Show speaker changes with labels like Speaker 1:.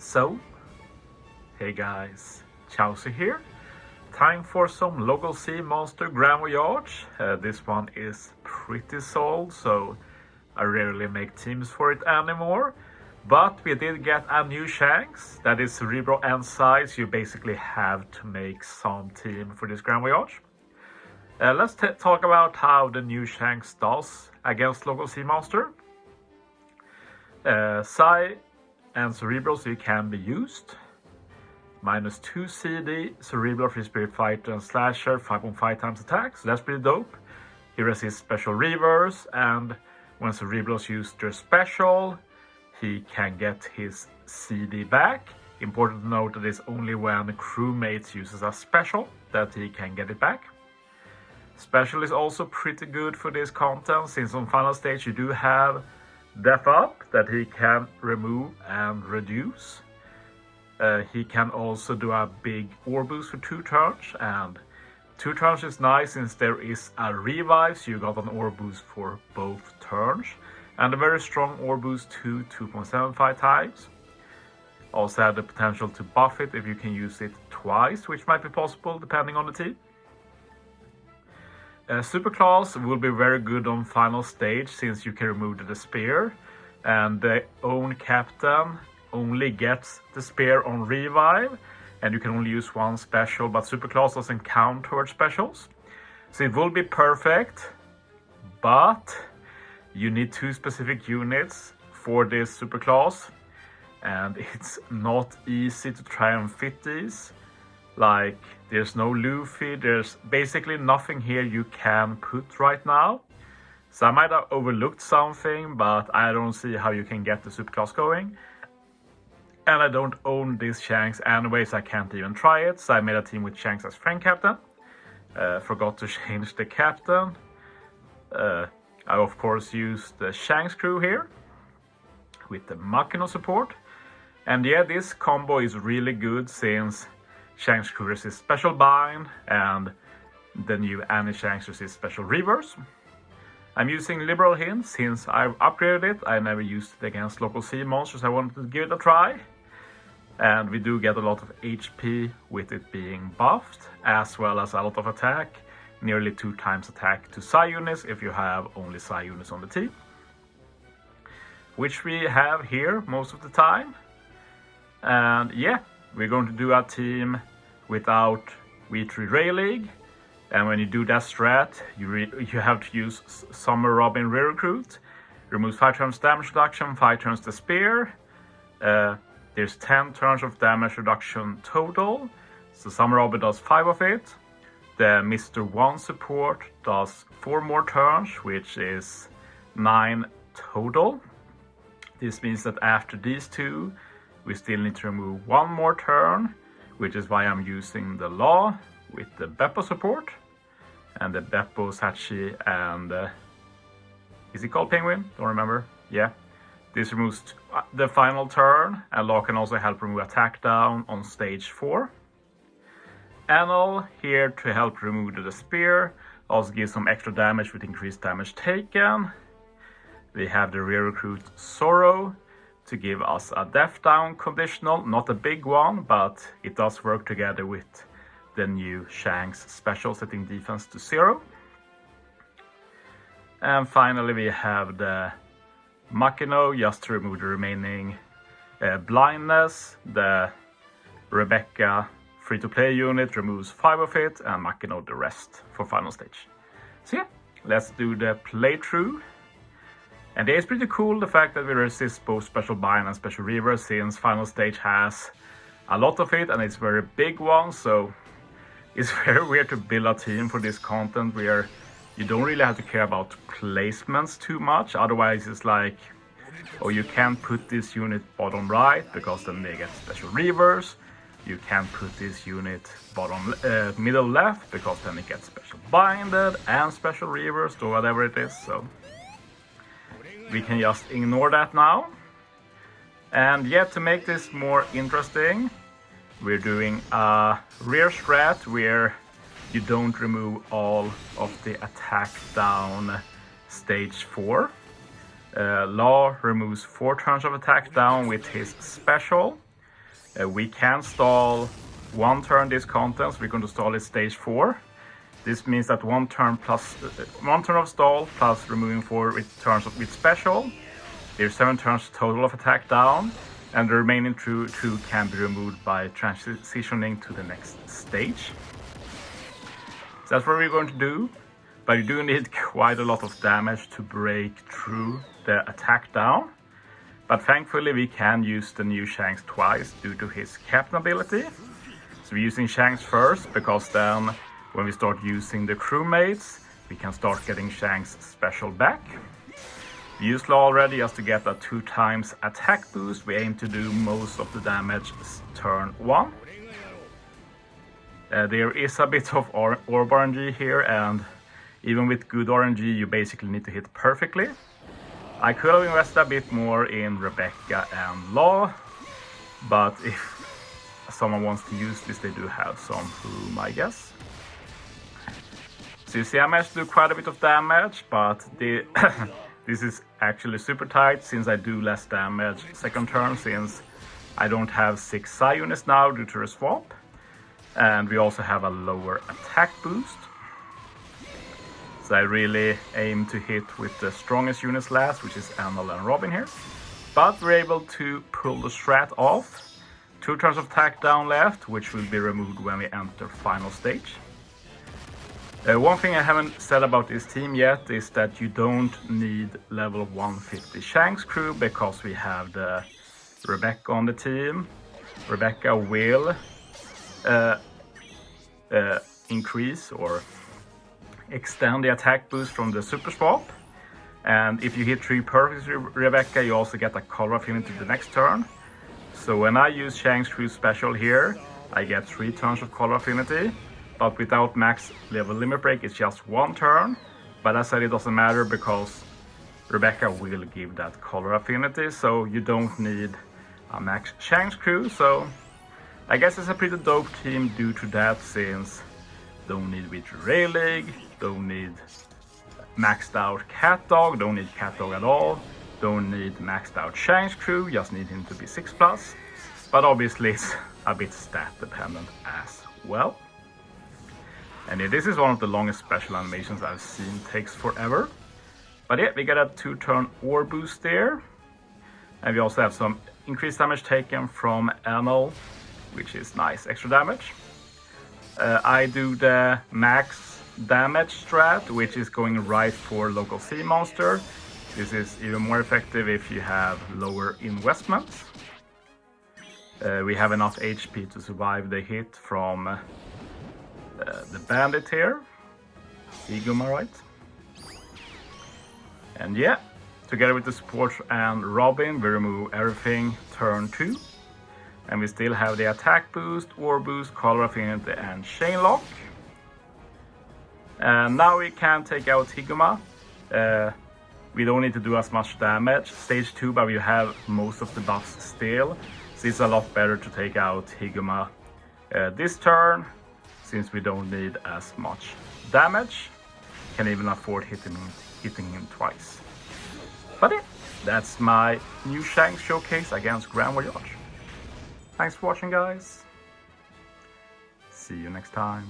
Speaker 1: So, hey guys, Chauzu here. Time for some local sea monster Grand Voyage. This one is pretty sold, so I rarely make teams for it anymore. But we did get a new Shanks, that is Cerebral and size. You basically have to make some team for this Grand Voyage. Let's talk about how the new Shanks does against local sea monster. Psi and Cerebral, so you can be used. -2 CD, Cerebral, Free Spirit Fighter and Slasher, 5.5 times attack, so that's pretty dope. He resists special reverse, and when Cerebrals use their special, he can get his CD back. Important to note that it's only when crewmates uses a special that he can get it back. Special is also pretty good for this content, since on final stage you do have Death Up that he can remove and reduce. He can also do a big ore boost for 2 turns, and 2 turns is nice since there is a revive, so you got an ore boost for both turns, and a very strong ore boost to 2.75 times. Also have the potential to buff it if you can use it twice, which might be possible depending on the team. Superclass will be very good on final stage since you can remove the spear, and the own captain only gets the spear on revive, and you can only use one special, but Superclass doesn't count towards specials. So it will be perfect, but you need 2 specific units for this Superclass, and it's not easy to try and fit these. Like, there's no Luffy, there's basically nothing here you can put right now. So I might have overlooked something, but I don't see how you can get the Superclass going. And I don't own this Shanks anyway, so I can't even try it. So I made a team with Shanks as friend captain. Forgot to change the captain. I of course used the Shanks crew here with the Makino support. And yeah, this combo is really good since Shanks crew resists special bind, and the new Annie Shanks resists special reverse. I'm using liberal hints since I've upgraded it. I never used it against local sea monsters. I wanted to give it a try. And we do get a lot of HP with it being buffed, as well as a lot of attack. Nearly 2 times attack to Psi units if you have only Psi units on the team. Which we have here most of the time. And yeah, we're going to do a team without V3 Ray League. And when you do that strat, you have to use Summer Robin Re-Recruit. Removes 5 turns damage reduction, 5 turns the spear. There's 10 turns of damage reduction total. So Summer Robin does 5 of it. The Mr. 1 support does 4 more turns, which is 9 total. This means that after these 2, we still need to remove 1 more turn, which is why I'm using the Law with the Beppo support. And the Beppo, Sachi, and is he called Penguin? Don't remember. Yeah. This removes the final turn, and Law can also help remove attack down on stage 4. Anil here to help remove the spear, also gives some extra damage with increased damage taken. We have the Re-Recruit Sorrow to give us a death down conditional, not a big one, but it does work together with the new Shanks special, setting defense to 0. And finally we have the Makino, just to remove the remaining blindness. The Rebecca free-to-play unit removes 5 of it, and Makino the rest for final stage. So yeah, let's do the playthrough. And it's pretty cool the fact that we resist both special bind and special reverse, since final stage has a lot of it and it's very big one, so it's very weird to build a team for this content where you don't really have to care about placements too much. Otherwise it's like, oh, you can't put this unit bottom right because then they get special reverse. You can't put this unit bottom middle left because then it gets special binded and special reversed or whatever it is. So we can just ignore that now. And yet, to make this more interesting, we're doing a rear strat where you don't remove all of the attack down stage 4. Law removes 4 turns of attack down with his special. We can stall 1 turn this contest. We're going to stall it stage 4. This means that 1 turn of stall plus removing 4 turns with special. There's 7 turns total of attack down, and the remaining 2 can be removed by transitioning to the next stage. So that's what we're going to do, but you do need quite a lot of damage to break through the attack down. But thankfully we can use the new Shanks twice due to his captain ability. So we're using Shanks first, because then when we start using the crewmates, we can start getting Shanks special back. We used Law already just to get a 2 times attack boost. We aim to do most of the damage turn 1. There is a bit of orb RNG here, and even with good RNG you basically need to hit perfectly. I could have invested a bit more in Rebecca and Law, but if someone wants to use this, they do have some room, I guess. So you see I managed to do quite a bit of damage, but this is actually super tight since I do less damage second turn, since I don't have 6 Psi units now due to the swap. And we also have a lower attack boost. So I really aim to hit with the strongest units last, which is Annal and Robin here. But we're able to pull the strat off. 2 turns of attack down left, which will be removed when we enter final stage. One thing I haven't said about this team yet is that you don't need level 150 Shanks crew, because we have the Rebecca on the team. Rebecca will increase or extend the attack boost from the super swap, and if you hit 3 perfect Rebecca, you also get a color affinity the next turn. So when I use Shanks crew special here, I get 3 turns of color affinity, but without max level limit break it's just 1 turn. But as I said, it doesn't matter because Rebecca will give that color affinity, so you don't need a max Shanks crew. So I guess it's a pretty dope team due to that, since don't need Witcher Rayleigh, don't need maxed out Cat Dog, don't need Cat Dog at all, don't need maxed out Shanks crew, just need him to be 6+. But obviously it's a bit stat dependent as well. And yeah, this is one of the longest special animations I've seen, takes forever. But yeah, we got a 2 turn ore boost there. And we also have some increased damage taken from Annal, which is nice extra damage. I do the max damage strat, which is going right for local sea monster. This is even more effective if you have lower investments. We have enough HP to survive the hit from the bandit here, Higuma, right? And yeah, together with the support and Robin, we remove everything turn 2. And we still have the attack boost, war boost, color affinity, and chain lock. And now we can take out Higuma. We don't need to do as much damage. Stage 2, but we have most of the buffs still. So it's a lot better to take out Higuma this turn, since we don't need as much damage. Can even afford hitting him twice. But yeah, that's my new Shanks showcase against Grand Voyage. Thanks for watching, guys. See you next time.